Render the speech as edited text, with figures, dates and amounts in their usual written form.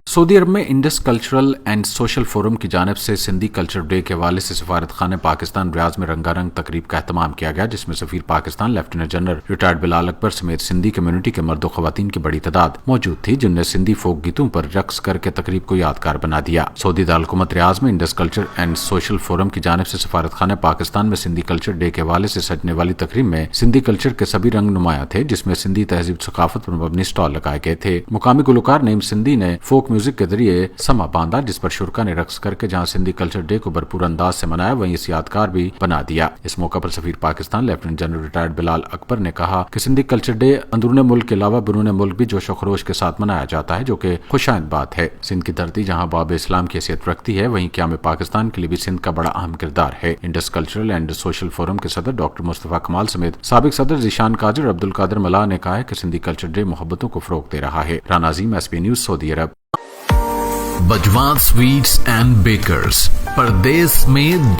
سعودی عرب میں Indus cultural and social forum کی جانب سے سندھی کلچر ڈے کے حوالے سے سفارت خانہ پاکستان ریاض میں رنگا رنگ تقریب کا اہتمام کیا گیا، جس میں سفیر پاکستان لیفٹیننٹ جنرل ریٹائرڈ بلال اکبر سمیت سندھی کمیونٹی کے مرد و خواتین کی بڑی تعداد موجود تھی، جن نے سندھی فوک گیتوں پر رقص کر کے تقریب کو یادگار بنا دیا۔ سعودی دارالحکومت ریاض میں Indus culture and social forum کی جانب سے سفارت خانہ پاکستان میں سندھی کلچر ڈے کے حوالے سے سجنے والی تقریب میں سندھی کلچر کے سبھی رنگ نمایاں تھے، جس میں سندھی تہذیب ثقافت پر مبنی اسٹال لگائے گئے تھے۔ مقامی گلوکار نعیم سندھی نے فوک میوزک کے ذریعے سما باندھا، جس پر شرکا نے رقص کر کے جہاں سندھی کلچر ڈے کو بھرپور انداز سے منایا، وہیں اس یادگار بھی بنا دیا۔ اس موقع پر سفیر پاکستان لیفٹیننٹ جنرل ریٹائرڈ بلال اکبر نے کہا کہ سندھی کلچر ڈے اندرون ملک کے علاوہ بیرون ملک بھی جوش و خروش کے ساتھ منایا جاتا ہے، جو کہ خوشائند بات ہے۔ سندھ کی دھرتی جہاں باب اسلام کی حیثیت رکھتی ہے، وہیں قیام پاکستان کے لیے بھی سندھ کا بڑا اہم کردار ہے۔ Indus cultural and social forum کے صدر ڈاکٹر مصطفیٰ کمال سمیت سابق صدر ذیشان قادر عبد القادر ملا نے کہا ہے کہ سندھی کلچر ڈے محبتوں کو فروغ دے رہا ہے۔ Rana Azeem, S P news, Saudi Arab. Bajwan sweets and bakers, پردیس میں